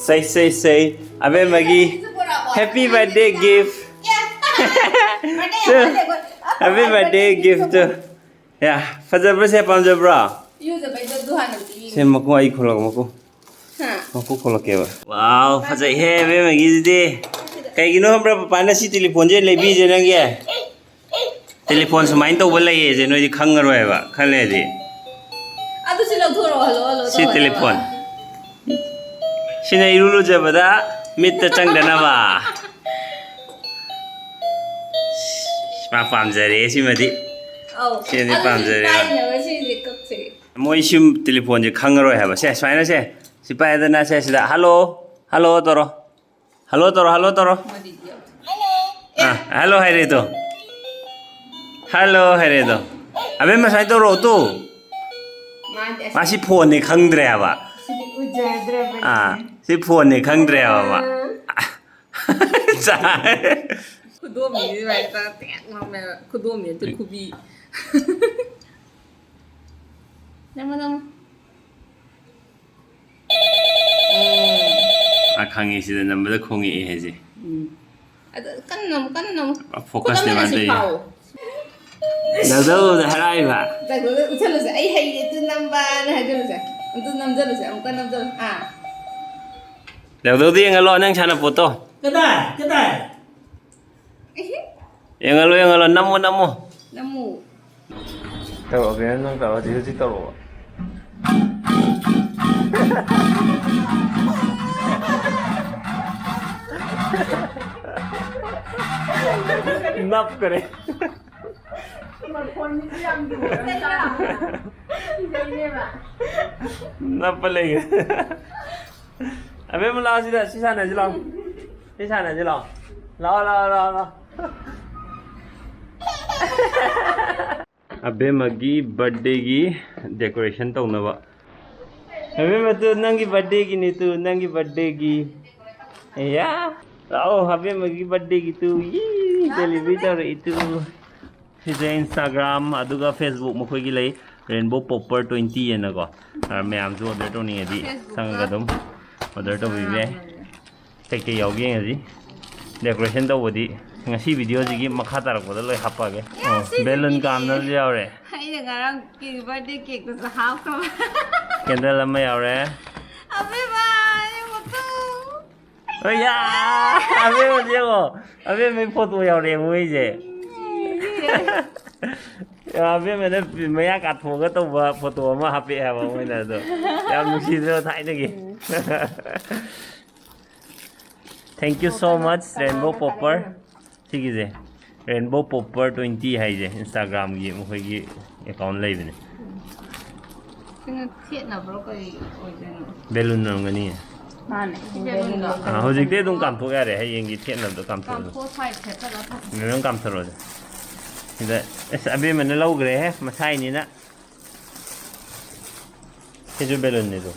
Say. Abemma'S happy birthday gift. Happy birthday gift. Yeah, fazabra se pamjabra. Se maku ai khulak maku. Maku khulak ke ba. Wow, fazai he Abemma'S de. Kai gino hambra pana si telephone je lebi je nang ye. Telephone sumain to bola ye je no di khangaro hai ba. Khale de. Adu si lag thoro hello. Si telephone. Sina irulu jabada mitta changdana ba. Ma pamjare simadi. Sini pamjare. Moi sim telephone je khangaro hai ba. Se swaina se. Sipai dana se sida hello toro. Hello toro. Hello hai re to. Hello hai re to. Abemma'S sai to ro to. Masih phone ni khangdre ba. Si phone ni khangdre ba. Kudomi vậy ta tẹt mà mẹ kudomi từ kubi. Nama. Khangi sida number khongi he je. Kan nam. Focus ne ban dai. Đâu harai ba. Tại tôi chalo sa ai hay tu number na chalo sa. Tu number sa ông kan number Đâu đi ngalo nang chana photo. Kedai. Yang ngalo namu. Tahu apa nang tahu dia tahu. Nap करे. Nap लेंगे. अबे मुला सीधा ना जलाओ. लाओ. Abemma'S birthday की decoration तो ना बा. Abemma'S तो नंगी birthday की नहीं तो नंगी birthday की. या. Abemma'S birthday की तो ये celebrate itu. Sida Instagram aduga Facebook mukhogi lei Rainbow Popper 20 ena ko ma'am जो order to ni adi sanga dum order to bibe take yogi adi decoration to bodi ngasi video jigi makha tarak boda loi hapa ge balloon kam na yaure Hay là ngarang ki birthday cake to half ka. candle am yaure Abemma'S oh ya Abemma'S photo yaure moi je Abemma'S ne maya kat phoga to photo ma happy hai ba moi na to yam nusi do thai ne gi Thank you so much Rainbow Popper ठीक है Rainbow Popper 20 hai je Instagram gi mo gi account lai bine Kena thiet na bro kai oi jen. balloon na ngani Mane. hojik te dum kam thoga re hai yengi thiet na do kam Kam tho ko sai thiet ta ta. nang kam thro de ida Abemma'S ne lau gre hai masai ni na ke jo balloon ne do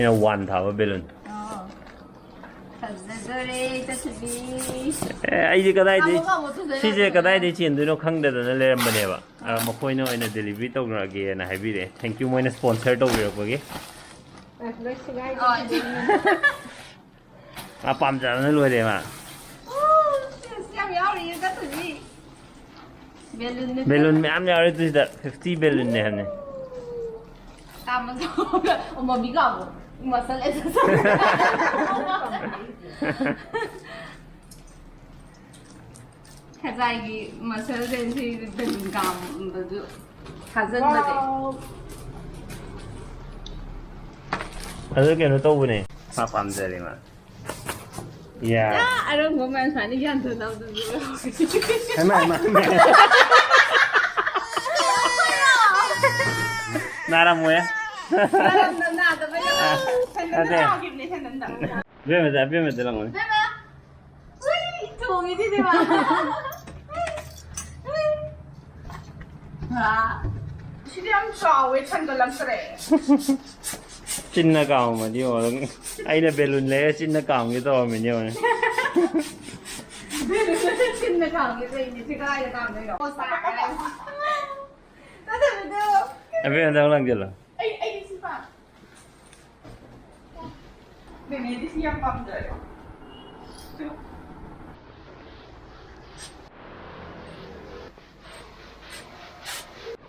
ina one tha balloon ai ji kadai de si je kadai de chin du no khang de na le ram bane ba ma khoi no ina delivery to gra ge na habi de thank you moina sponsor to ge ko ge a pam ja na lo de ma balloon me am ya re tu da 50 balloon ne hamne Khazai masal den si balloon gam badu khazan bade. adu ke no to bu ne ma pam ja re ma ya I don't know man fani gyan to da du. ma nara mo ya Na da ba ya. Abemma'S lang mo Tung itu dia mah. 시리암 좌우에 찬걸랑 쓰래. chin na kaw ma di mo ai na balloon le chin na kaw ngi to me nyo ne Xin được khảo cái gì thì cái ai làm đấy đó. Xả cái. Nó thật là được. Abemma'S lang jelo Ay, ay, si pa. Ini siap pam deh.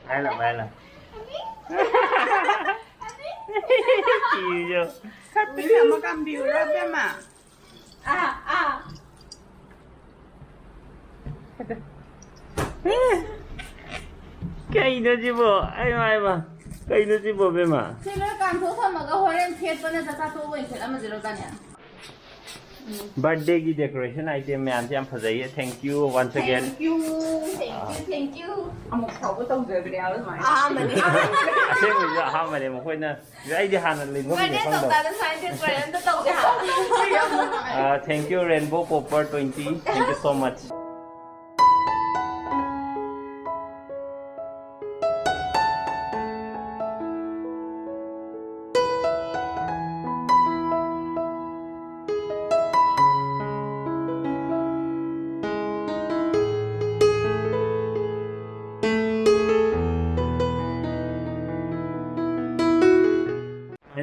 Ai là Chiều Tapi sama kan biru Abemma'S. Cây nó chứ bộ ai mà cây nó chứ bộ bên mà Sino kan to sa maga horen phet pa na sa to wai phet ama zero kan ya. birthday की decoration item ma'am से हम फजाइए thank you once again Thank you. Amok thau có tông rời video đó mà. Mani. xem bây giờ ham mà để một khối nè cái đi hàng là linh khôngวัน được นี้ không ตก đâu ตาเป็นไซน์ที่เกรนจะตกจะหา thank you Rainbow Popper 20 thank you so much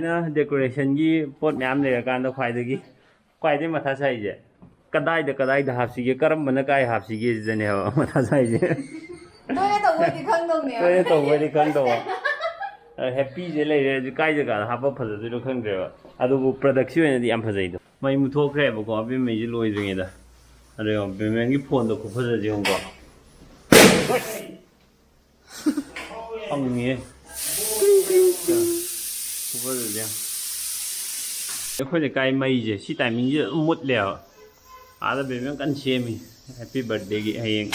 ना decoration की pot ma'am ले कान तो ख्वाइदगी मथा साइजे कदाई हापसीगे करम बना काय हापसीगे जने मथा साइजे नोने तौबदी खंगदौने तो तौबदी खंगदौ हैप्पी जे लेरे काय जगा हापा फजदो खंगद्रेबा अदुबु प्रोडक्ट ओइनदि याम फजैदो मै मुथोख्रेबको अबे मैजे लोइद्रिङेदा अरे बेमेंगी फोन दो फजजे होंगो अंगे अखोई काय मईजे सी टाइमिंग जे मुतले आदा बेमें कन सेमी हैप्पी बर्थडे की हयेंग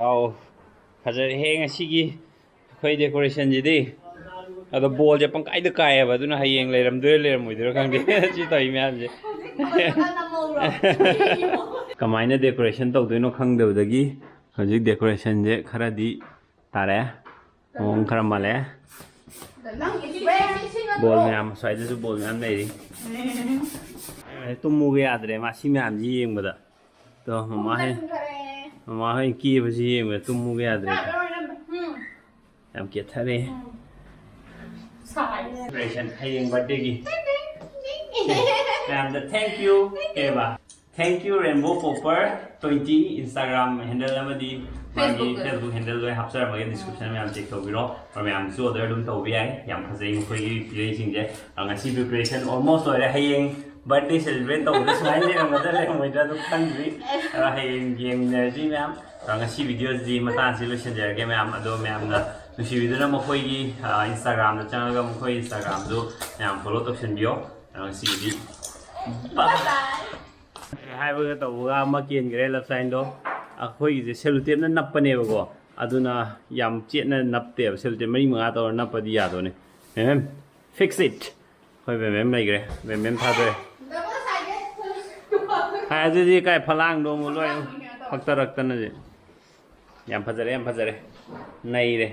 आओ फजर हेंग असिगी अखोई डेकोरेशन जिदि अदा बॉल जे पंकाई द काय है दुना हयेंग लेरमोइदो खंगदे सी तई म्याम जे कमाइना डेकोरेशन तौदोइनो खंगदबदगी हजिक डेकोरेशन जे खरादी तारे मोंग खरा माले बोल मैम स्वाइदसु बोल मैम लेरी तुमुगे यादरे मासी मैम जी येंबदा तो ममा है की बसी येंबदा तुमुगे यादरे याम केथरे सेलिब्रेशन हयेंग बर्थडे की मैम द थैंक यू एबा thank you rainbow popper 20 Instagram handle अमदी Facebook handle लोय हापसर मगे डिस्क्रिप्शन में हम चेक तौबिरो और मैं हम ऑर्डर दुम तौबि याय याम फजै मखोई पिरै सिंजे ngasi preparation almost ओरे हयेंग बर्थडे सेलिब्रेट तौबे सुनाइ ले रंगदा ले मोइदा दु खंद्रि हयेंग game energy ma'am ngasi video जी मता से लोशन जरगे मैम अदो मैम ना नुसी वीडियो ना मखोई की इंस्टाग्राम दा चंगा मखोई इंस्टाग्राम दो मैम फॉलो तौसनबियो ngasi दी बाय हाइबगा तौगा म केन ग्रे लेफ्ट साइड दो अखोई सेलुटेप नप्पनेबको अदुना याम चेतना नप्तेब सेलुटेप मरी मंगा तौर नप्पदी यादोने मैम फिक्स इट खोई मैम लैग्रे मैम थादोय हाय अदुदि काय फलांग दो मोलोय फक्तरक्तन जे याम फजरे नैरे